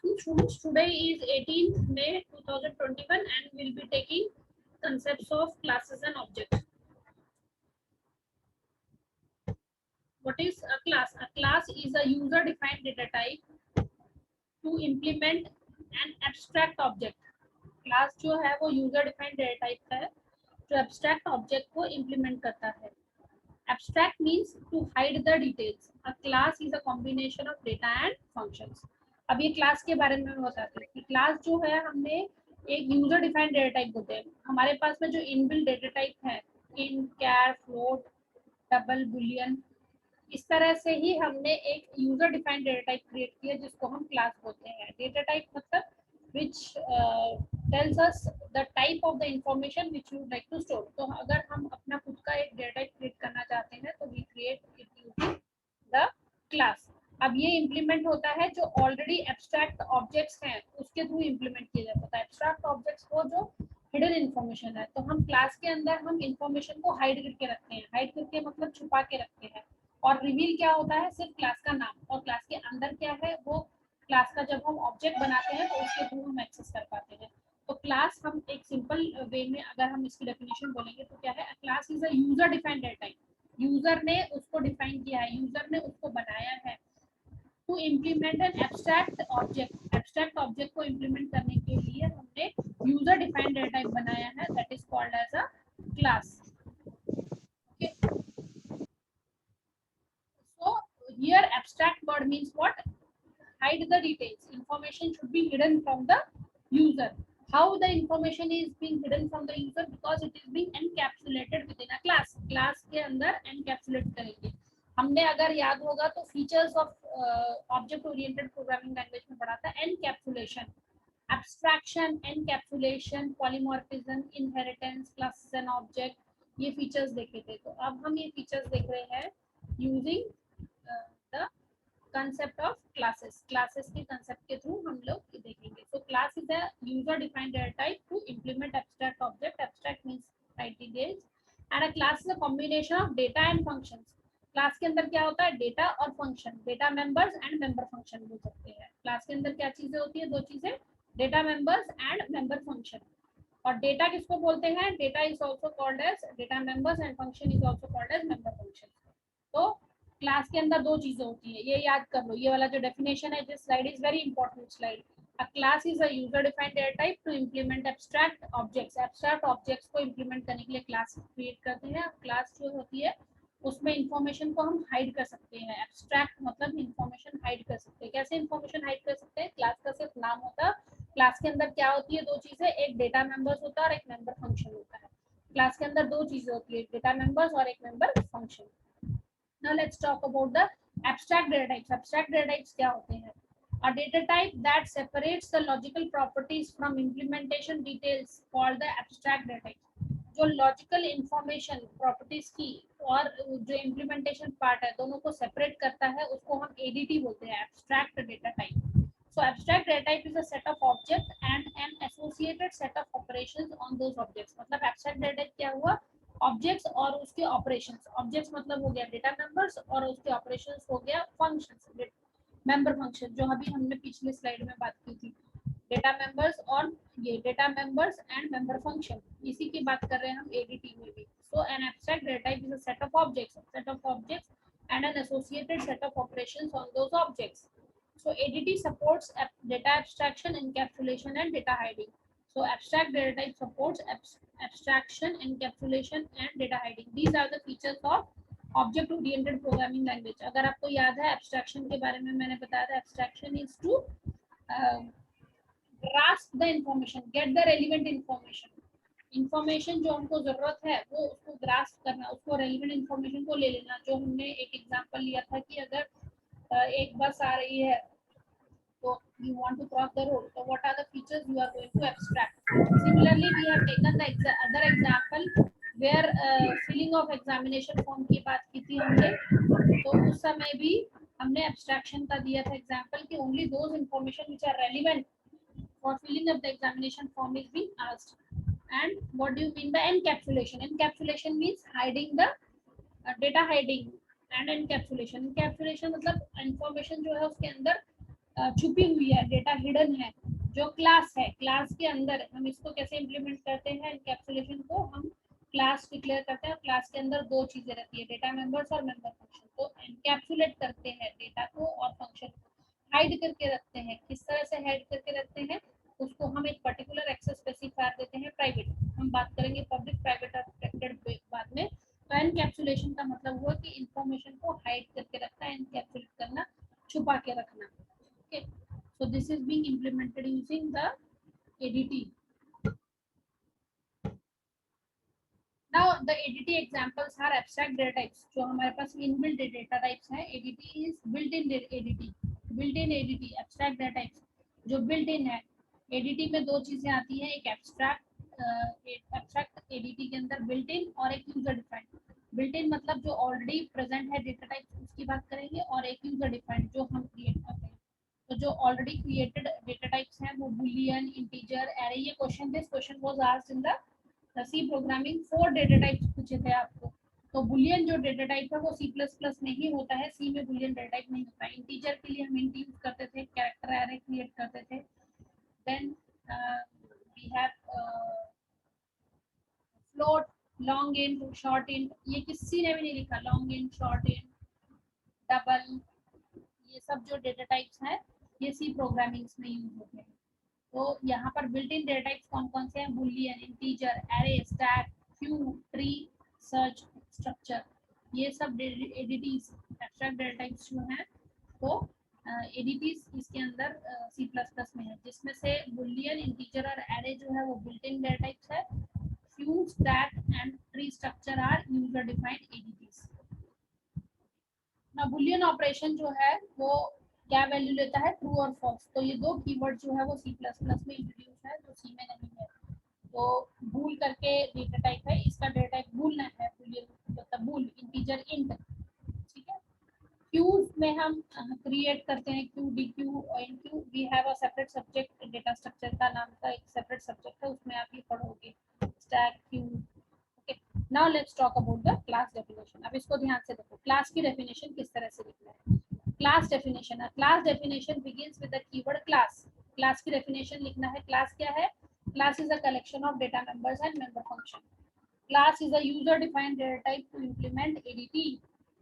afternoon, students. Today is 18th May 2021 and we'll be taking concepts of classes and objects. What is a class? A class is a user-defined data type to implement an abstract object. Class जो है वो user defined data type का है जो abstract object को implement करता है. Abstract means to hide the details. A class is a combination of data and functions. अब ये क्लास के बारे में मैं बताती हूँ कि क्लास जो है हमने एक यूजर डिफाइंड डेटा टाइप होते हैं. हमारे पास में जो इनबिल्ट डेटा टाइप है इन, कैर, फ्लोट, डबल, बुलियन, इस तरह से ही हमने एक user defined data type create किया जिसको हम क्लास बोलते हैं. डेटा टाइप मतलब which tells us the type of the information which you would like to store. तो अगर हम अपना खुद का एक डेटा टाइप क्रिएट करना चाहते हैं तो we create it using the class. अब ये इम्प्लीमेंट होता है जो ऑलरेडी एब्स्ट्रैक्ट ऑब्जेक्ट्स हैं उसके थ्रू इम्प्लीमेंट किया जाता है. एब्स्ट्रैक्ट ऑब्जेक्ट्स को जो हिडन इन्फॉर्मेशन है तो हम क्लास के अंदर हम इन्फॉर्मेशन को हाइड करके रखते हैं. हाइड करके मतलब छुपा के रखते हैं. और रिवील क्या होता है? सिर्फ क्लास का नाम. और क्लास के अंदर क्या है वो क्लास का जब हम ऑब्जेक्ट बनाते हैं तो उसके थ्रू हम एक्सेस कर पाते हैं. तो क्लास हम एक सिंपल वे में अगर हम इसकी डेफिनेशन बोलेंगे तो क्या है? Class is a user defined data type. User ने उसको डिफाइन किया है, यूजर ने उसको बनाया है to implement an abstract object. Abstract object को इम्प्लीमेंट करने के लिए हमने यूजर डिफाइंड डेटा टाइप बनाया है that is called as a class. Okay, so here abstract word means what? Hide the details. Information should be hidden from the user. How the information is being hidden from the user? Because it is being encapsulated within a class. Class के अंदर encapsulate करेंगे. हमने अगर याद होगा तो features of object oriented programming language में पढ़ा था encapsulation, abstraction, encapsulation, polymorphism, inheritance, classes and object. ये features देखे थे. तो अब हम ये features देख रहे हैं using the concept of classes. Classes के concept के through हम लोग देखेंगे. So class is a user defined data type to implement abstract object. Abstract means hide details and a class is a combination of data and functions. Class के अंदर क्या होता है? डेटा और function. Data members and member function बोल सकते हैं. Class के अंदर क्या चीजें होती है? दो चीजें, data members and member function. और डेटा किसको बोलते हैं? Data is also called as data members and function is also called as member function. तो क्लास के अंदर दो चीजें होती है, ये याद कर लो. ये वाला जो डेफिनेशन है this slide is very important slide. A class is a user defined data type to implement abstract objects. Abstract objects को इंप्लीमेंट करने के लिए क्लास क्रिएट करते हैं. क्लास जो होती है उसमें इंफॉर्मेशन को हम हाइड कर सकते हैं. एब्स्ट्रैक्ट मतलब इंफॉर्मेशन हाइड कर सकते हैं. कैसे इंफॉर्मेशन हाइड कर सकते हैं? क्लास का सिर्फ नाम होता है. क्लास के अंदर क्या होती है? दो चीजें, एक डेटा मेंबर्स होता है और एक मेंबर फंक्शन होता है. क्लास के अंदर दो चीजें होती है, एक डेटा मेंबर्स और एक member function. Now let's talk about the abstract data types. Abstract data types क्या होते हैं? A data type that separates the logical properties from implementation details called the abstract data type. जो logical information properties की और जो implementation part है दोनों को सेपरेट करता है उसको हम एडीटी बोलते हैं, abstract data type. So abstract data type is a set of object and an associated set of operations on those objects. मतलब एब्स्ट्रैक्ट डेटा टाइप क्या हुआ? ऑब्जेक्ट्स और उसके ऑपरेशंस. ऑब्जेक्ट्स मतलब हो गया डेटा मेंबर्स और उसके ऑपरेशंस हो गया फंक्शंस, मेंबर फंक्शन, जो अभी हमने पिछले स्लाइड में बात की थी. डेटा मेंबर्स और ये data members and member function, इसी की बात कर रहे हैं हम एडीटी में भी. So an abstract data type is a set of objects and an associated set of operations on those objects. So ADT supports data abstraction, encapsulation and data hiding. So abstract data type supports abstraction, encapsulation and data hiding. These are the features of object oriented programming language. अगर आपको याद है abstraction के बारे में मैंने बताया था, abstraction is to grasp the information, get the relevant information. Information जो हमको जरूरत है वो उसको ग्रास्प करना, उसको रेलिवेंट इंफॉर्मेशन को ले लेना. जो हमने एक एग्जांपल लिया था कि अगर एक बस आ रही है तो you want to cross the road, so what are the features you are going to abstract? Similarly we have taken the other example where filling of examination form की बात की थी हमने. तो उस समय भी हमने abstraction का दिया था एग्जांपल कि only those information which are relevant for filling up the examination form is being asked. And what do you mean by encapsulation? Encapsulation means hiding the data hiding and encapsulation. Encapsulation मतलब information जो है उसके अंदर छुपी हुई है, data hidden है। जो क्लास है, क्लास के अंदर हम इसको कैसे इम्प्लीमेंट करते हैं, एनकैप्सुलेशन को हम क्लास डिक्लेयर करते हैं और क्लास के अंदर दो चीजें रहती है, डेटा मेंबर्स और मेंबर फंक्शन। तो एनकैप्सुलेट करते हैं डेटा को और फंक्शन को हाइड करके रखते हैं। किस तरह से हाइड करके रखते हैं, उसको हम एक पर्टिकुलर एक्सेस स्पेसिफायर देते हैं प्राइवेट। हम बात करेंगे पब्लिक प्राइवेट और प्रोटेक्टेड बाद में। तो एनकैप्सुलेशन का मतलब हुआ कि इंफॉर्मेशन को हाइड करके रखना, एनकैप्सुलेट करना, छुपा के रखना। Okay, so this is being implemented using the ADT. Now the ADT examples are abstract data types. जो हमारे पास inbuilt data types हैं, ADT is built-in ADT. Built-in ADT, abstract data types, जो built-in है। ADT में दो चीजें आती हैं, एक abstract ADT के अंदर built-in और एक user defined। built-in मतलब जो already present है data types, उसकी बात करेंगे, और एक user defined जो हम create करते हैं। तो जो ऑलरेडी क्रिएटेड डेटा टाइप्स हैं वो बूलियन, इंटीजर, एरे। ये question, this question was asked in the C programming. 4 data types पूछे थे आपको। तो बूलियन जो डेटा टाइप है वो सी प्लस प्लस में ही होता है, सी में बूलियन डेटा टाइप नहीं होता है। इंटीजर के लिए हम इंट यूज करते थे, कैरेक्टर एरे क्रिएट करते थे। Then we have float, long int, short int. ये किसी ने भी नहीं लिखा, long int, short int, double, ये सब जो डेटा टाइप्स हैं ये सी प्रोग्रामिंग्स में यूज होते हैं। तो यहाँ पर बिल्ट इन डेटा टाइप्स कौन कौन से हैं, Boolean, integer, array, stack, Q, tree, search, structure. ये सब एडीटीज, एब्स्ट्रैक्ट डेटा टाइप्स जो हैं वो एडीटीज इसके अंदर सी प्लस प्लस में है, जिसमें से बूलियन, इंटीजर और एरे जो है वो बिल्ट इन डेटा टाइप्स है। Queue, stack and tree structure are user defined ADTs. ना बूलियन ऑपरेशन जो है वो क्या वैल्यू लेता है, ट्रू और फॉल्स। तो ये दो कीवर्ड जो है वो सी प्लस प्लस में इंट्रोड्यूस है, जो सी में नहीं है। तो बूल करके डेटा टाइप है, इसका डेटा टाइप बूल है, बूलियन मतलब बूल, इंटीजर, इंट। ठीक है। क्यूज में हम क्रिएट करते हैं क्यू, डी क्यू और enqueue. We have a separate subject, data structure का नाम का एक सेपरेट सब्जेक्ट है, उसमें आप ये पढ़ोगे, stack, Q. Okay, now let's talk about the class definition. अब इसको ध्यान से देखो, क्लास की डेफिनेशन किस तरह से लिखना है। Class definition, class definition begins with the keyword class. Class की डेफिनेशन लिखना है। क्लास क्या है, class is a collection of data members and member function. Class is a user defined data type to implement ADT.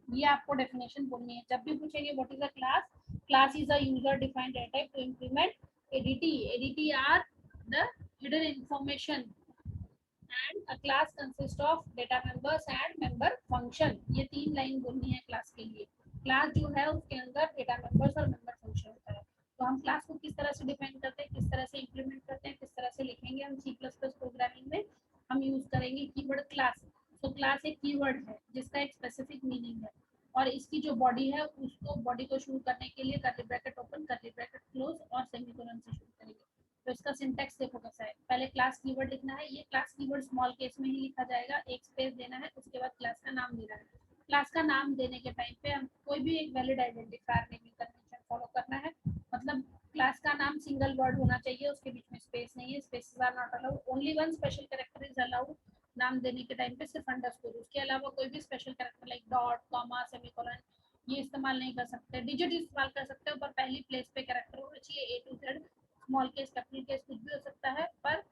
ये आपको definition बोलनी है जब भी पूछेंगे what is a class. Class is a user defined data type to implement ADT. ADT are the hidden information and a class consist of data members and member function. ये तीन line बोलनी है class के लिए। Class जो है उसके अंदर डेटा मेंबर्स और मेंबर फंक्शन होता है। तो हम क्लास को किस तरह से डिफाइन करते हैं, किस तरह से इंप्लीमेंट करते हैं, किस तरह से लिखेंगे हम सी प्लस प्लस प्रोग्रामिंग में। हम यूज करेंगे कीवर्ड क्लास। तो क्लास एक कीवर्ड है जिसका एक स्पेसिफिक मीनिंग है, और इसकी जो बॉडी है उसको, बॉडी को शुरू करने के लिए curly bracket open, curly bracket close और सेमीकोलन से शुरू करेंगे। तो इसका सिंटैक्स देखो कैसा है। पहले क्लास कीवर्ड लिखना है, ये क्लास कीवर्ड स्मॉल केस में ही लिखा जाएगा, एक स्पेस देना है, उसके बाद क्लास का नाम देना है। क्लास का नाम देने के टाइम पे हम कोई भी एक valid identifier naming convention follow करना है। मतलब क्लास का नाम सिंगल वर्ड होना चाहिए, उसके बीच में स्पेस नहीं है, spaces are not allowed, only one special character is allowed. नाम देने के टाइम पे सिर्फ अंडरस्कोर, उसके अलावा कोई भी special character like dot, comma, semicolon ये इस्तेमाल नहीं कर सकते। डिजिट इस्तेमाल कर सकते हो पर पहली प्लेस पे कैरेक्टर होना चाहिए, A to Z, small case, capital case कुछ भी हो सकता है, पर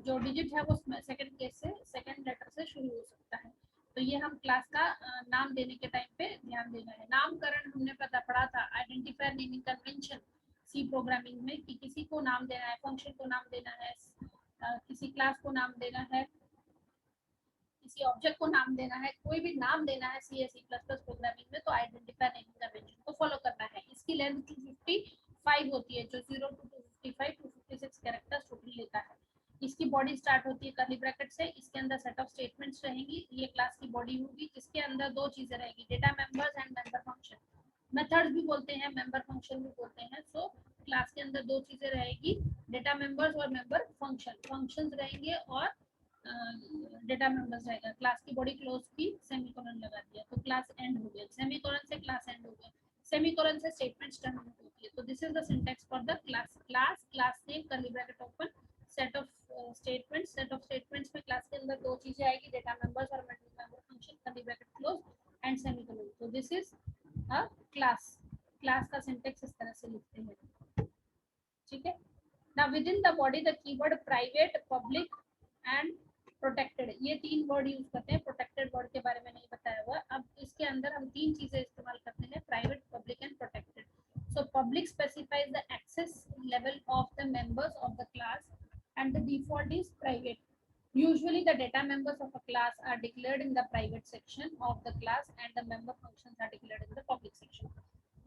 जो डिजिट है वो सेकंड केस से, सेकंड लेटर से शुरू हो सकता है। तो ये हम क्लास का नाम देने के टाइम पे ध्यान देना है। नामकरण हमने पढ़ा था, identifier naming convention C programming में, कि किसी को नाम देना है, फंक्शन को नाम देना है, किसी क्लास को नाम देना है, किसी ऑब्जेक्ट को नाम देना है, कोई भी नाम देना है सी सी प्लस प्लस प्रोग्रामिंग में, तो आइडेंटिफायर नेमिंग कन्वेंशन को फॉलो करना है। इसकी लेंथ 255 होती है, जो 0 to 255 256 कैरेक्टर्स टोटल लेता है। इसकी बॉडी स्टार्ट होती है कर्ली ब्रैकेट से, इसके अंदर सेट ऑफ स्टेटमेंट्स रहेंगी, ये क्लास की बॉडी होगी, जिसके अंदर दो चीजें रहेगी, data members and member function. Methods भी बोलते हैं, मेंबर फंक्शन भी बोलते हैं। सो क्लास के अंदर दो चीजें रहेगी, डेटा मेंबर्स और मेंबर फंक्शन। फंक्शंस रहेंगे और डेटा मेंबर्स रहेगा। क्लास की बॉडी क्लोज की, सेमीकोलन लगा दिया तो क्लास एंड हो गया, सेमीकोलन से क्लास एंड हो गया, सेमीकोलन से स्टेटमेंट टर्मिनेट होती है। तो this is the syntax for the class. Class, class name, curly bracket open, set of statements. Set of statements में क्लास के अंदर दो चीजें आएगी, डेटा मेंबर्स और member function, curly bracket close and semicolon. तो this is a class. Class का syntax इस तरह से लिखते हैं। ठीक है। Now within the body the keyword private, public and protected, ये तीन वर्ड यूज करते हैं। प्रोटेक्टेड वर्ड के बारे में नहीं बताया हुआ। अब इसके अंदर हम तीन चीजें इस्तेमाल करते हैं, private, public and protected. So public specifies the access level of the members of the class and the default is private. Usually the data members of a class are declared in the private section of the class and the member functions are declared in the public section.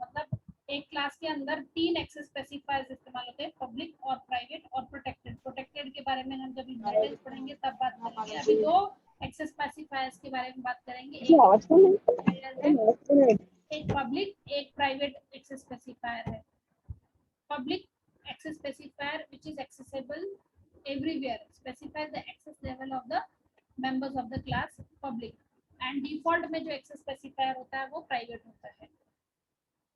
मतलब एक class के अंदर तीन access specifiers इस्तेमाल होते हैं, public और private और प्रोटेक्टेड। प्रोटेक्टेड के बारे में हम जब इनहेरिटेंस पढ़ेंगे तब बात करेंगे। अभी दो एक्सेस स्पेसिफायर्स के बारे में बात करेंगे, एक पब्लिक एक प्राइवेट एक्सेस स्पेसिफायर है। Public access specifier which is accessible everywhere specifies the access level of the members of the class public, and default में जो एक्सेस स्पेसिफायर होता है वो प्राइवेट होता है।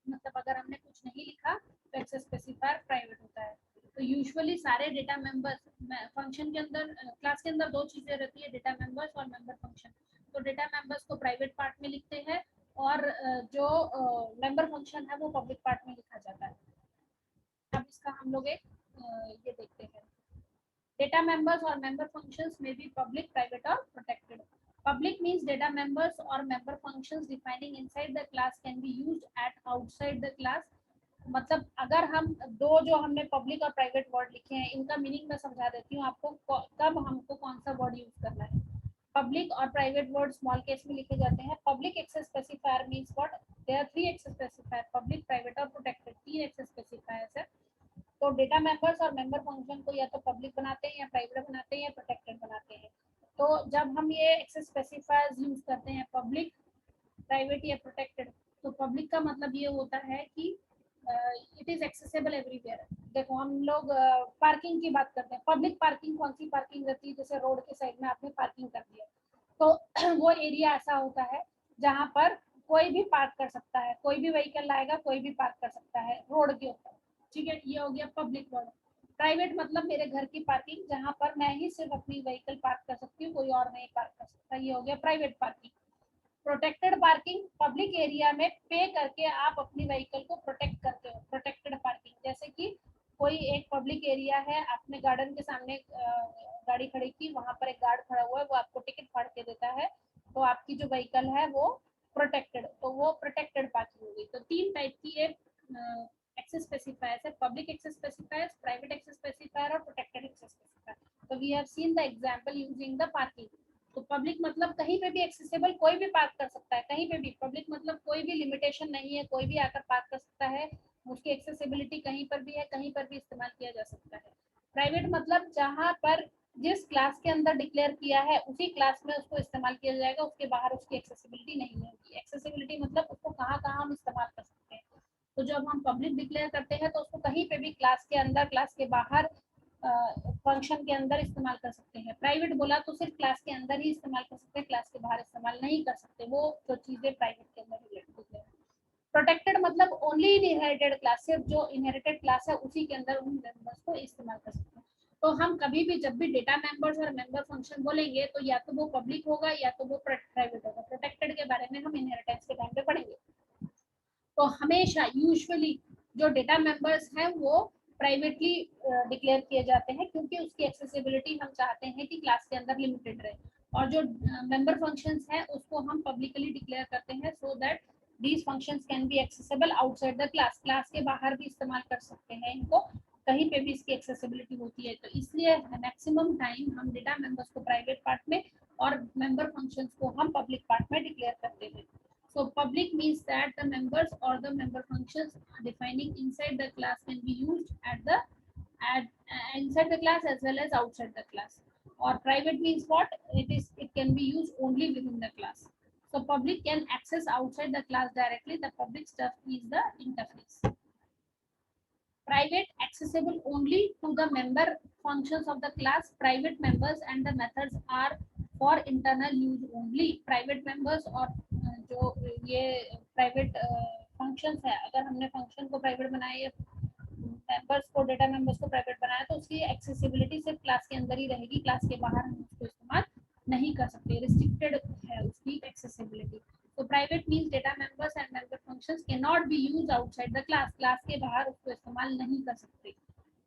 मतलब अगर हमने कुछ नहीं लिखा तो एक्सेस स्पेसिफायर प्राइवेट होता है। तो यूजुअली सारे डेटा मेंबर्स फंक्शन के अंदर, क्लास के अंदर दो चीजें रहती है, डेटा मेंबर्स और मेंबर फंक्शन। तो डेटा मेंबर्स को प्राइवेट पार्ट में लिखते हैं और जो मेंबर फंक्शन है वो पब्लिक पार्ट में लिखा जाता है। अब इसका हम लोग एक ये देखते हैं, डेटा मेंबर्स और मेंबर फंक्शंस में भी पब्लिक, प्राइवेट और protected. Public means data members or member functions defining inside the class can be used at outside the class। मतलब अगर हम दो जो हमने पब्लिक और प्राइवेट वर्ड लिखे हैं इनका मीनिंग मैं समझा देती हूँ आपको, कब हमको कौन सा वर्ड यूज करना है। पब्लिक और प्राइवेट वर्ड स्मॉल केस में लिखे जाते हैं। Public access specifier means what, there are three access specifier, public, private और प्रोटेक्टेड, तीन एक्सेस स्पेसिफायर्स है। तो डेटा मेंबर्स और मेंबर फंक्शन को या तो पब्लिक बनाते हैं या प्राइवेट बनाते हैं या प्रोटेक्टेड बनाते हैं। तो जब हम ये एक्सेस स्पेसिफायर्स यूज करते हैं पब्लिक, प्राइवेट या प्रोटेक्टेड, तो पब्लिक का मतलब ये होता है कि इट इज एक्सेसिबल एवरीवेयर। देखो हम लोग पार्किंग की बात करते हैं, पब्लिक पार्किंग कौन सी पार्किंग रहती है, जैसे रोड के साइड में आपने पार्किंग कर दिया तो वो एरिया ऐसा होता है जहाँ पर कोई भी पार्क कर सकता है, कोई भी व्हीकल आएगा कोई भी पार्क कर सकता है रोड के ऊपर। ठीक है, ये हो गया पब्लिक वर्ड। प्राइवेट मतलब मेरे घर की पार्किंग जहाँ पर मैं ही सिर्फ अपनी व्हीकल पार्क कर सकती हूँ, कोई और नहीं पार्क कर सकता, ये हो गया private parking. Protected parking, public area में पे करके आप अपनी व्हीकल को प्रोटेक्ट करते हो, प्रोटेक्टेड पार्किंग। जैसे कि कोई एक पब्लिक एरिया है, आपने गार्डन के सामने गाड़ी खड़ी की, वहां पर एक गार्ड खड़ा हुआ है, वो आपको टिकट फाड़ के देता है, तो आपकी जो व्हीकल है वो प्रोटेक्टेड, तो वो प्रोटेक्टेड पार्किंग होगी। तो तीन टाइप की ये एक्सेस स्पेसिफायर्स है, public access specifiers, private access specifier और प्रोटेक्टेड एक्सेस स्पेसिफायर। तो we have seen the example using the parking. तो पब्लिक मतलब कहीं पे भी एक्सेसिबल, कोई भी पार्क कर सकता है कहीं पे भी। पब्लिक मतलब कोई भी लिमिटेशन नहीं है, कोई भी आकर पार्क कर सकता है, उसकी एक्सेसिबिलिटी कहीं पर भी है, कहीं पर भी इस्तेमाल किया जा सकता है। प्राइवेट मतलब जहाँ पर जिस क्लास के अंदर डिक्लेयर किया है उसी क्लास में उसको इस्तेमाल किया जाएगा, उसके बाहर उसकी एक्सेसिबिलिटी नहीं होगी। एक्सेसिबिलिटी मतलब उसको कहाँ कहाँ हम इस्तेमाल कर सकते हैं। तो जब हम पब्लिक डिक्लेयर करते हैं तो उसको कहीं पे भी क्लास के अंदर, क्लास के बाहर, फंक्शन के अंदर इस्तेमाल कर सकते हैं। प्राइवेट बोला तो सिर्फ क्लास के अंदर ही इस्तेमाल कर सकते हैं, क्लास के बाहर इस्तेमाल नहीं कर सकते, वो जो चीजें प्राइवेट के अंदर रिलेटेड है। प्रोटेक्टेड मतलब ओनली इन इनहेरिटेड क्लास, सिर्फ जो इनहेरिटेड क्लास है उसी के अंदर उन मेंबर्स को इस्तेमाल कर सकते हैं। तो हम कभी भी जब भी डेटा मेंबर्स और मेंबर फंक्शन बोलेंगे तो या तो वो पब्लिक होगा या तो वो प्राइवेट होगा। प्रोटेक्टेड के बारे में हम इनहेरिटेंस के टाइम पे पढ़ेंगे। तो हमेशा यूजुअली जो डेटा मेंबर्स हैं वो प्राइवेटली डिक्लेयर किए जाते हैं, क्योंकि उसकी एक्सेसिबिलिटी हम चाहते हैं कि क्लास के अंदर लिमिटेड रहे। और जो मेंबर फंक्शंस हैं उसको हम पब्लिकली डिक्लेयर करते हैं, so that these functions can be accessible outside the class. Class के बाहर भी इस्तेमाल कर सकते हैं इनको, कहीं पे भी इसकी एक्सेसिबिलिटी होती है। तो इसलिए मैक्सिमम टाइम हम डेटा मेंबर्स को प्राइवेट पार्ट में और मेंबर फंक्शंस को हम पब्लिक पार्ट में डिक्लेयर करते हैं। So public means that the members or the member functions defining inside the class can be used inside the class as well as outside the class. Or private means what? It can be used only within the class. So public can access outside the class directly. The public stuff is the interface. Private accessible only to the member functions of the class. Private members and the methods are for internal use only. Private members और जो ये private functions है, अगर हमने function को private बनाया, members को, data members को प्राइवेट बनाया, तो उसकी एक्सेसिबिलिटी सिर्फ क्लास के अंदर ही रहेगी, क्लास के बाहर हम उसको इस्तेमाल नहीं कर सकते, रिस्ट्रिक्टेड है उसकी एक्सेसिबिलिटी। तो private means data members and member functions can not be used outside the class, class के बाहर उसको इस्तेमाल नहीं कर सकते।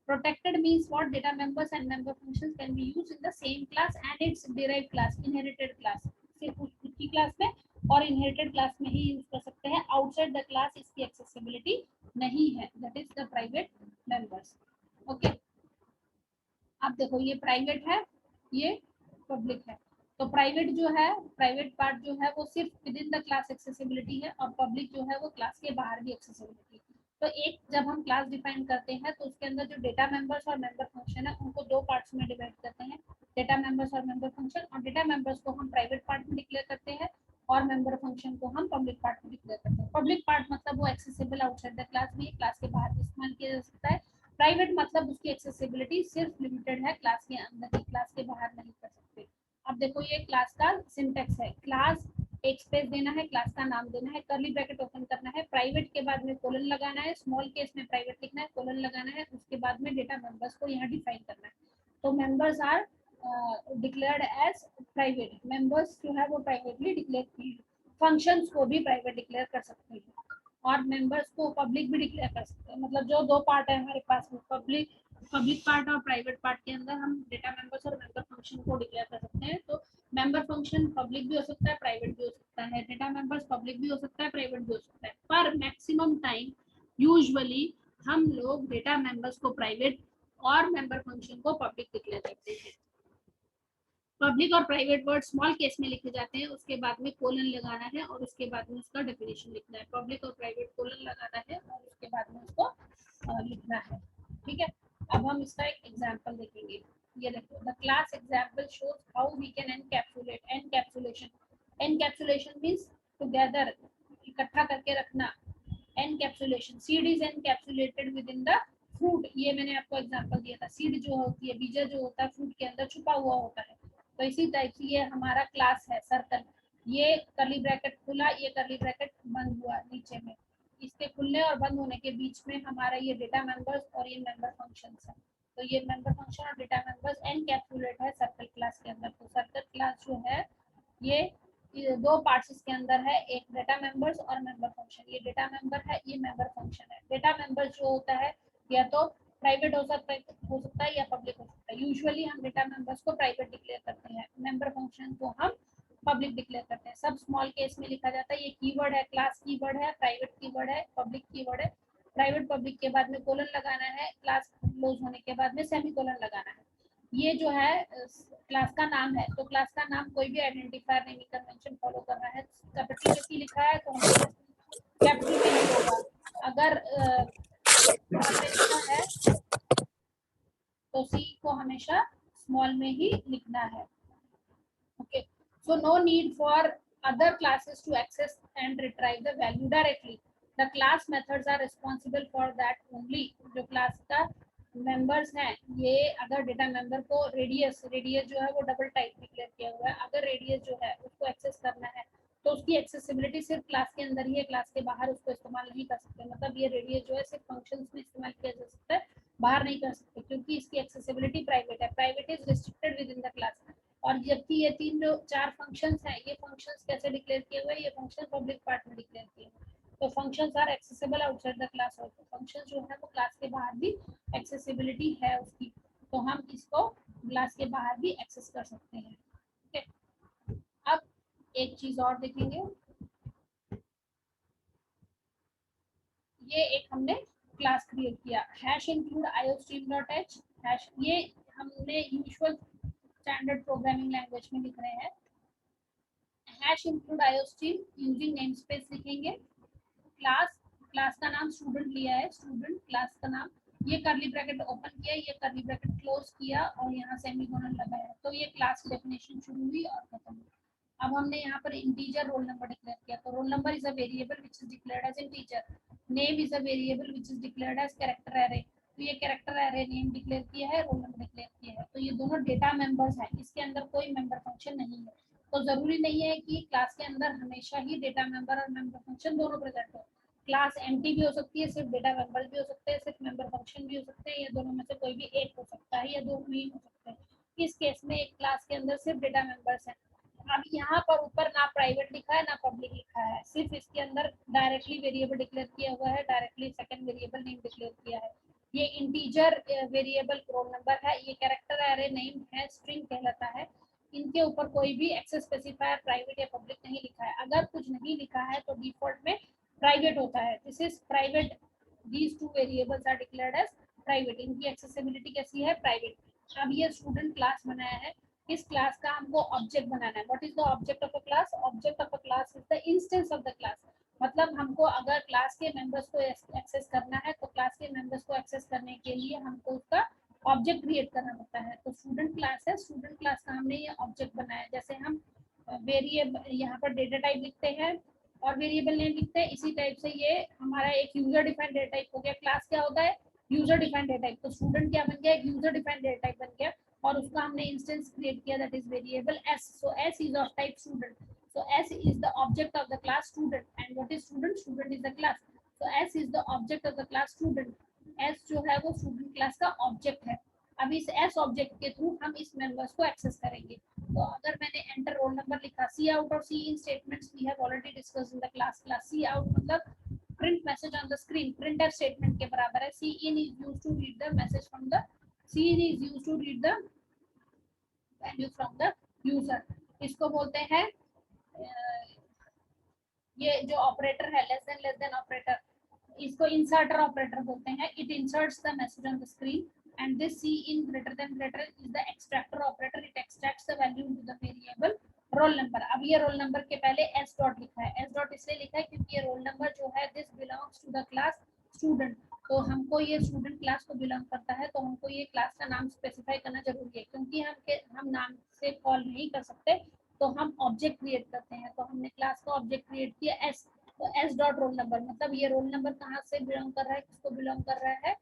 Protected means what? Data members and member functions can be used in the same class and its derived class, inherited class. सिर्फ उसकी class में और इनहेरिटेड क्लास में ही यूज कर सकते हैं. आउटसाइड द क्लास इसकी एक्सेसिबिलिटी नहीं है. That is the private members. Okay, अब देखो ये प्राइवेट है, ये पब्लिक है. तो प्राइवेट जो है, प्राइवेट पार्ट जो है वो सिर्फ with in the class accessibility है और पब्लिक जो है वो क्लास के बाहर भी एक्सेसिबिलिटी है. तो एक जब हम क्लास डिफाइन करते हैं तो उसके अंदर जो डेटा मेंबर्स और मेंबर फंक्शन है उनको दो पार्ट्स में डिवाइड करते हैं, डेटा मेंबर्स और मेंबर फंक्शन. और डेटा मेंबर्स को हम प्राइवेट पार्ट में डिक्लेयर करते हैं और मेंबर फंक्शन को हम पब्लिक पार्ट में डिक्लेयर करते हैं. पब्लिक पार्ट मतलब वो एक्सेसिबल आउटसाइड द क्लास भी, क्लास के बाहर भी इस्तेमाल किया जा सकता है. प्राइवेट मतलब उसकी एक्सेसिबिलिटी सिर्फ लिमिटेड है, क्लास के अंदर ही, क्लास के बाहर नहीं कर सकते. अब देखो ये क्लास का सिंटेक्स है. क्लास एक स्पेस देना है, क्लास का नाम देना है, कर्ली ब्रैकेट ओपन करना है, प्राइवेट के बाद में कोलन लगाना है, स्मॉल केस में प्राइवेट लिखना है, कोलन लगाना है, उसके बाद में डेटा मेंबर्स को यहाँ डिफाइन करना है. तो members are declared as private. Members जो है वो प्राइवेटली डिक्लेयर किए. फंक्शंस को भी प्राइवेट डिक्लेयर कर सकते हैं और मेंबर्स को पब्लिक भी डिक्लेयर कर सकते हैं. मतलब जो दो पार्ट है हमारे पास में, पब्लिक पार्ट और प्राइवेट पार्ट के अंदर हम डेटा मेंबर्स और मेंबर फंक्शन को डिक्लेयर कर सकते हैं. तो मेंबर फंक्शन पब्लिक भी हो सकता है, प्राइवेट भी हो सकता है. डेटा मेंबर्स पब्लिक भी हो सकता है, प्राइवेट भी हो सकता है. पर मैक्सिमम टाइम यूजुअली हम लोग डेटा मेंबर्स को प्राइवेट और मेंबर फंक्शन को पब्लिक डिक्लेयर करते हैं. पब्लिक और प्राइवेट वर्ड स्मॉल केस में लिखे जाते हैं, उसके बाद में कोलन लगाना है और उसके बाद में उसका डेफिनेशन लिखना है. पब्लिक और प्राइवेट कोलन लगाना है और उसके बाद में उसको लिखना है. ठीक है, अब हम इसका एक एग्जांपल देखेंगे. ये देखो, the class example shows how we can encapsulate. Encapsulation means together, इकट्ठा करके रखना. Encapsulation, seed is encapsulated within the fruit. ये मैंने आपको एग्जांपल दिया था. सीड जो होती है, बीजा जो होता है, फ्रूट के अंदर छुपा हुआ होता है. तो इसी टाइप से ये हमारा क्लास है सर्कल. ये कर्ली ब्रैकेट खुला, ये कर्ली ब्रैकेट बंद हुआ नीचे में. इसके खुलने और बंद होने के बीच में हमारा ये डेटा मेंबर्स और ये मेंबर फंक्शंस है. तो ये मेंबर फंक्शन और डेटा मेंबर्स एनकैप्सुलेट है सर्कल क्लास के अंदर. तो सर्कल क्लास जो है ये दो पार्ट्स इसके अंदर है, एक डेटा मेंबर्स और मेंबर फंक्शन. ये डेटा मेंबर है, ये मेंबर फंक्शन है. डेटा मेंबर जो होता है या तो प्राइवेट हो सकता है या पब्लिक हो सकता है. यूजुअली हम डेटा मेंबर्स को प्राइवेट डिक्लेयर करते हैं, मेंबर फंक्शन को हम पब्लिक डिक्लेयर करते हैं. सब स्मॉल केस में लिखा जाता है. ये कीवर्ड है, क्लास कीवर्ड है, प्राइवेट कीवर्ड है, पब्लिक कीवर्ड है. प्राइवेट पब्लिक के बाद में कोलन लगाना है, क्लास क्लोज होने के बाद में सेमीकोलन लगाना है. ये जो है क्लास का नाम है, तो क्लास का नाम कोई भी आइडेंटिफायर नेमिंग कन्वेंशन फॉलो कर रहा है. कैपिटल के सी लिखा है तो हमेशा कैपिटल के ही होगा. अगर लिखा है तो सी को हमेशा स्मॉल में ही लिखना है. Okay, so no need for other classes to access and retrieve the value directly. The class methods are responsible for that only. जो क्लास का मेंबर्स हैं, ये अगर डेटा मेंबर को रेडियस जो है वो डबल टाइप डिक्लेयर किया हुआ है, अगर रेडियस जो है उसको एक्सेस करना है तो उसकी एक्सेसिबिलिटी सिर्फ क्लास के अंदर ही है, क्लास के बाहर उसको इस्तेमाल नहीं कर सकते. मतलब ये रेडियस जो है सिर्फ फंक्शंस में इस्तेमाल किया जा सकता है, बाहर नहीं कर सकते, क्योंकि इसकी एक्सेसिबिलिटी प्राइवेट है. Private is restricted with in the class. और जबकि ये तीन जो चार फंक्शंस हैं, ये फंक्शंस कैसे डिक्लेयर किए हुए हैं? ये फंक्शन पब्लिक पार्ट में डिक्लेयर किए हुए हैं. तो functions are accessible outside the class also. Functions जो है वो क्लास के बाहर भी एक्सेसिबिलिटी है उसकी, तो हम इसको क्लास के बाहर भी एक्सेस कर सकते हैं. ठीक है, अब एक चीज और देखेंगे. ये एक हमने क्लास क्रिएट किया, हैश इंक्लूड iostream.h. हैश ये हमने यूजुअल स्टैंडर्ड प्रोग्रामिंग लैंग्वेज में लिख रहे हैं. Hash include iostream using namespace लिखेंगे. क्लास का नाम स्टूडेंट लिया है, स्टूडेंट क्लास का नाम. ये करली ब्रैकेट ओपन किया, ये करली ब्रैकेट क्लोज किया और यहाँ सेमीकोलन लगाया. तो ये क्लास की डेफिनेशन शुरू हुई और खत्म हुई. अब हमने यहाँ पर इंटीजर रोल नंबर डिक्लेयर किया. तो roll number is a variable which is declared as integer. Name is a variable which is declared as character array. तो ये कैरेक्टर एरे नेम डिक्लेयर किया है, रोल नंबर डिक्लेयर किया है. तो ये दोनों डेटा मेंबर्स हैं, इसके अंदर कोई मेंबर फंक्शन नहीं है. तो जरूरी नहीं है कि क्लास के अंदर हमेशा ही डेटा मेंबर और मेंबर फंक्शन दोनों प्रेजेंट हो. क्लास एम्प्टी भी हो सकती है, सिर्फ डेटा मेंबर भी हो सकते हैं, सिर्फ मेंबर फंक्शन भी हो सकते हैं, या दोनों में से कोई भी एक हो सकता है, या दो भी हो सकते हैं. इस केस में एक क्लास के अंदर सिर्फ डेटा मेंबर्स हैं. अब यहाँ पर ऊपर ना प्राइवेट लिखा है ना पब्लिक लिखा है, सिर्फ इसके अंदर डायरेक्टली वेरिएबल डिक्लेयर किया हुआ है, directly second variable name declare किया है. ये इंटीजर वेरिएबल रोल नंबर है, ये कैरेक्टर एरे नेम है, स्ट्रिंग कहलाता है। इनके ऊपर कोई भी एक्सेस स्पेसिफायर प्राइवेट या पब्लिक नहीं लिखा है। अगर कुछ नहीं लिखा है तो डिफॉल्ट में प्राइवेट होता है। This is private, these two variables are declared as private. इनकी एक्सेसिबिलिटी कैसी है, प्राइवेट। अब ये स्टूडेंट क्लास बनाया है, इस क्लास का हमको ऑब्जेक्ट बनाना है। What is the object of a class? Object of a class is the instance of the class. मतलब हमको अगर क्लास के मेंबर्स को एक्सेस करना है तो क्लास के मेंबर्स को एक्सेस करने के लिए हमको उसका ऑब्जेक्ट क्रिएट करना पड़ता है। तो स्टूडेंट क्लास है, स्टूडेंट क्लास का हमने ये ऑब्जेक्ट बनाया। जैसे हम वेरिएबल यहाँ पर डेटा टाइप लिखते हैं और वेरिएबल नेम लिखते हैं, इसी टाइप से ये हमारा एक यूजर डिफाइंड डेटा टाइप हो गया। क्लास क्या होता है, यूजर डिफाइंड डेटा टाइप। तो स्टूडेंट क्या बन गया, एक यूजर डिफाइंड डेटा टाइप बन गया और उसका हमने इंस्टेंस क्रिएट किया, that is variable s। So s is of type student. So S is the object of the class student. And what is student? Student is the class. So S is the object of the class student. S जो है वो student class का object है। अब इस S object के through हम इस members को access करेंगे। तो अगर मैंने enter roll number लिखा, C out और C in statements we have already discussed in the class. C out मतलब print message on the screen, printf statement के बराबर है। C in is used to read the message from the, C in is used to read the value from the user. इसको बोलते हैं ये जो operator है लेस देन ऑपरेटर, इसको इंसर्टर ऑपरेटर बोलते हैं। It inserts the message on the screen and this cin greater is the extractor operator. It extracts the value into the variable roll number. अब ये roll number के पहले S dot लिखा है। S dot इसलिए लिखा है क्योंकि ये रोल नंबर जो है this belongs to the class student. तो हमको ये स्टूडेंट क्लास को बिलोंग करता है, तो हमको ये क्लास का नाम स्पेसिफाई करना जरूरी है। क्योंकि हम नाम से कॉल नहीं कर सकते तो हम ऑब्जेक्ट क्रिएट करते हैं। तो हमने क्लास का ऑब्जेक्ट क्रिएट किया एस। तो एस डॉट रोल नंबर मतलब ये रोल नंबर कहाँ से बिलोंग कर रहा है, किसको बिलोंग कर रहा है,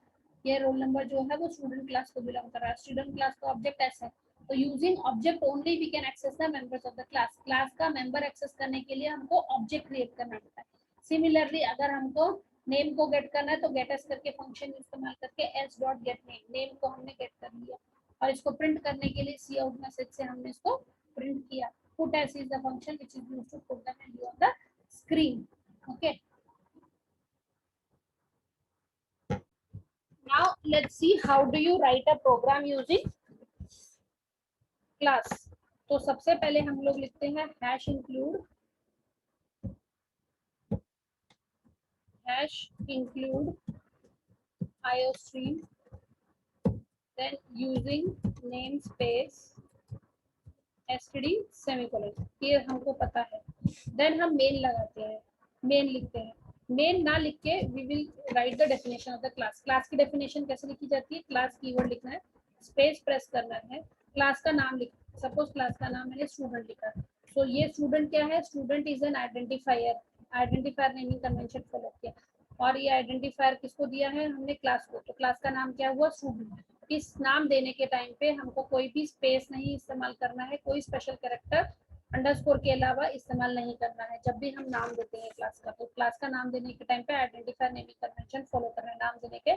ये रोल नंबर जो है वो स्टूडेंट क्लास को बिलोंग कर रहा है। स्टूडेंट क्लास का ऑब्जेक्ट एस है। तो using object only we can access the members of the class. Class का मेंबर एक्सेस करने के लिए हमको ऑब्जेक्ट क्रिएट करना पड़ता है। सिमिलरली अगर हमको नेम को गेट करना है तो गेट एस करके फंक्शन इस्तेमाल करके S dot gate name, name को हमने गेट कर लिया और इसको प्रिंट करने के लिए सी आउट मैसेज से हमने इसको प्रिंट किया। put as is the function which is used to put the value on the screen. Okay, now let's see how do you write a program using class. तो सबसे पहले हम लोग लिखते हैं hash include iostream, then using namespace std semicolon, ये हमको पता है। देन हम मेन लगाते हैं, मेन लिखते हैं। मेन ना लिख के we will write the definition of the class. Class की डेफिनेशन कैसे लिखी जाती है, क्लास कीवर्ड लिखना है, स्पेस प्रेस करना है, क्लास का नाम लिख, सपोज क्लास का नाम मैंने स्टूडेंट लिखा। तो ये स्टूडेंट क्या है, student is an identifier, identifier naming convention follow किया। और ये आइडेंटिफायर किसको दिया है, हमने क्लास को। तो क्लास का नाम क्या हुआ, स्टूडेंट। इस नाम देने के टाइम पे हमको कोई भी स्पेस नहीं इस्तेमाल करना है, कोई स्पेशल कैरेक्टर अंडरस्कोर के अलावा इस्तेमाल नहीं करना है जब भी हम नाम देते हैं क्लास का। तो क्लास का नाम देने के टाइम पे आइडेंटिफायर नेमिंग कन्वेंशन फॉलो करना है, नाम देने के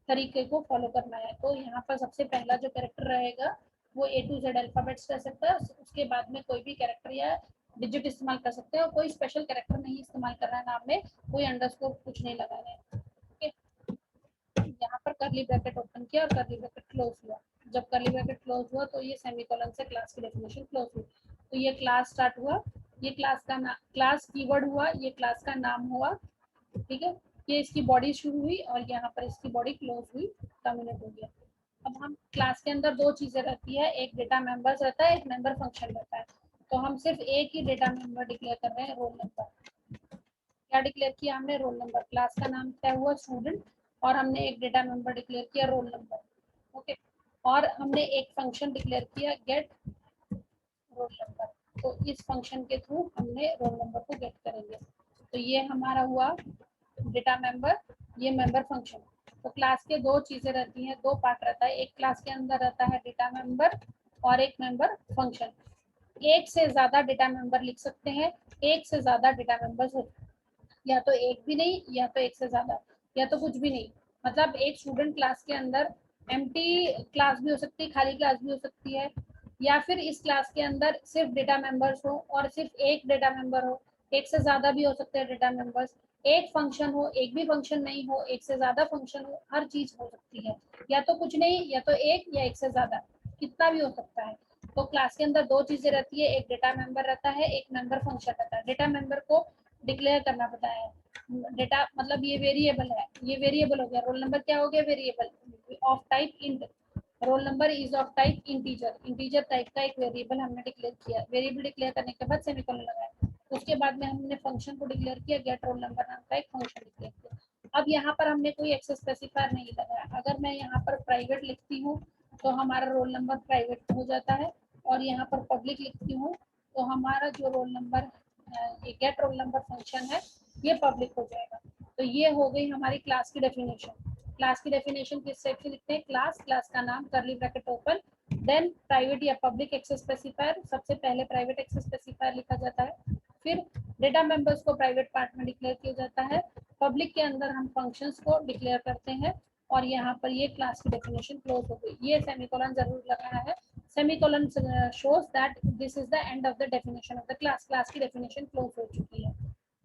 तरीके को फॉलो करना है। तो यहाँ पर सबसे पहला जो कैरेक्टर रहेगा वो A to Z अल्फाबेट्स रह सकता है, उसके बाद में कोई भी कैरेक्टर या डिजिट इस्तेमाल कर सकते हैं और कोई स्पेशल कैरेक्टर नहीं इस्तेमाल कर रहा है नाम में, कोई अंडरस्कोर कुछ नहीं लगा रहा है। यहाँ पर करली ब्रैकेट ओपन किया और करली ब्रैकेट क्लोज हुआ। जब करली ब्रैकेट क्लोज हुआ तो ये सेमीकोलन से क्लास की डेफिनेशन क्लोज हुई। तो ये क्लास स्टार्ट हुआ, ये क्लास का नाम, क्लास कीवर्ड हुआ, ये क्लास का नाम हुआ, ठीक है। ये इसकी बॉडी शुरू हुई और यहाँ पर इसकी बॉडी क्लोज हुई, टर्मिनेट हो गया। अब हम क्लास के अंदर दो चीजें रहती है, एक डेटा मेंबर्स रहता है, एक मेंबर फंक्शन रहता है। तो हम सिर्फ एक ही डेटा मेंबर डिक्लेयर कर रहे हैं, रोल नंबर। क्या डिक्लेयर किया हमने, रोल नंबर। क्लास का नाम क्या हुआ, स्टूडेंट, और हमने एक डेटा मेंबर डिक्लेयर किया, रोल नंबर। ओके, और हमने एक फंक्शन डिक्लेयर किया, गेट रोल नंबर। तो इस फंक्शन के थ्रू हमने रोल नंबर को गेट करेंगे। तो ये हमारा हुआ डेटा मेंबर, ये मेंबर फंक्शन। तो क्लास के दो चीजें रहती हैं, दो पार्ट रहता है, एक क्लास के अंदर रहता है डेटा मेंबर और एक मेंबर फंक्शन। एक से ज्यादा डेटा मेंबर लिख सकते हैं, एक से ज्यादा डेटा मेंबर्स होते हैं, या तो एक भी नहीं, या तो एक से ज्यादा, या तो कुछ भी नहीं। मतलब एक स्टूडेंट क्लास के अंदर एम्प्टी क्लास भी हो सकती है, खाली क्लास भी हो सकती है, या फिर इस क्लास के अंदर सिर्फ डेटा मेंबर्स हो और सिर्फ एक डेटा मेंबर हो, एक से ज्यादा भी हो सकते हैं डेटा मेंबर्स, एक फंक्शन हो, एक भी फंक्शन नहीं हो, एक से ज्यादा फंक्शन हो, हर चीज हो सकती है, या तो कुछ नहीं, या तो एक, या एक से ज्यादा, कितना भी हो सकता है। तो क्लास के अंदर दो चीजें रहती है, एक डेटा मेंबर रहता है, एक मेंबर फंक्शन रहता है। डेटा मेंबर को डिक्लेयर करना पड़ता है। डेटा मतलब ये वेरिएबल है, ये वेरिएबल हो गया, रोल नंबर क्या हो गया, variable of type int, role number is of type integer, integer type का एक वेरिएबल हमने डिक्लेयर किया। वेरिएबल डिक्लेयर करने के बाद सेमीकोलन लगाया, उसके बाद में हमने फंक्शन को डिक्लेयर किया, गेट रोल नंबर नाम का एक फंक्शन डिक्लेयर किया। अब यहाँ पर हमने कोई एक्सेस स्पेसिफायर नहीं लगाया। अगर मैं यहाँ पर प्राइवेट लिखती हूँ तो हमारा रोल नंबर प्राइवेट हो जाता है, और यहाँ पर पब्लिक लिखती हूँ तो हमारा जो रोल नंबर, ये गेट रोल नंबर फंक्शन है, ये पब्लिक हो जाएगा। तो ये हो गई हमारी क्लास की डेफिनेशन। क्लास की डेफिनेशन किस टाइप से लिखते हैं, क्लास, क्लास का नाम, curly bracket open, then private या पब्लिक एक्सेस स्पेसिफायर, सबसे पहले प्राइवेट एक्सेस स्पेसिफायर लिखा जाता है, फिर डेटा मेंबर्स को प्राइवेट पार्ट में डिक्लेयर किया जाता है, पब्लिक के अंदर हम फंक्शंस को डिक्लेयर करते हैं, और यहाँ पर ये क्लास की डेफिनेशन क्लोज हो गई। ये सेमीकोलन जरूर लगाना है, semicolon shows that this is the end of the definition of the class, class की डेफिनेशन क्लोज हो चुकी है।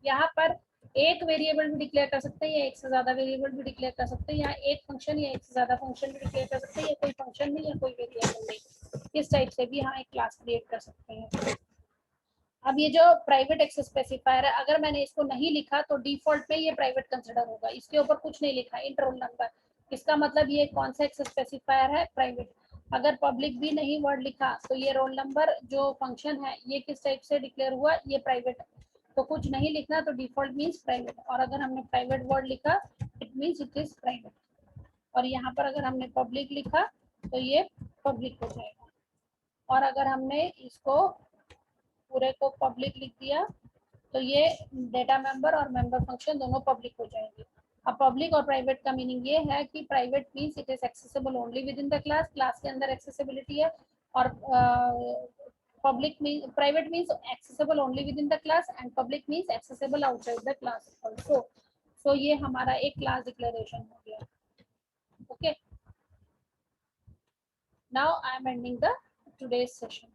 यहाँ पर एक वेरिएबल भी डिक्लेयर कर सकते हैं, या एक से ज्यादा वेरिएबल भी डिक्लेयर कर सकते हैं, या एक फंक्शन या एक से ज्यादा फंक्शन भी डिक्लेयर कर सकते हैं, या कोई फंक्शन नहीं या कोई वेरिएबल नहीं, इस टाइप से भी यहाँ एक क्लास क्रिएट कर सकते हैं। अब ये जो प्राइवेट एक्सेस स्पेसिफायर है, अगर मैंने इसको नहीं लिखा तो डिफॉल्ट में ये प्राइवेट कंसिडर होगा, इसके ऊपर कुछ नहीं लिखा, इंट रोल नंबर, इसका मतलब ये कौन सा एक्सेस स्पेसिफायर है, प्राइवेट। अगर पब्लिक भी नहीं वर्ड लिखा तो ये रोल नंबर जो फंक्शन है ये किस टाइप से डिक्लेयर हुआ, ये प्राइवेट है। तो कुछ नहीं लिखना तो डिफॉल्ट मीन्स प्राइवेट, और अगर हमने प्राइवेट वर्ड लिखा it means it is private, और यहाँ पर अगर हमने पब्लिक लिखा तो ये पब्लिक हो जाएगा, और अगर हमने इसको पूरे को पब्लिक लिख दिया तो ये डेटा मेंबर और मेंबर फंक्शन दोनों पब्लिक हो जाएंगे। अब पब्लिक और प्राइवेट का मीनिंग ये है कि private means it is accessible only within the class, class के अंदर एक्सेसिबिलिटी है, और public mean private means accessible only within the class, and public means accessible outside the class also. So ये हमारा एक class declaration हो गया। Okay, now I am ending the today's session.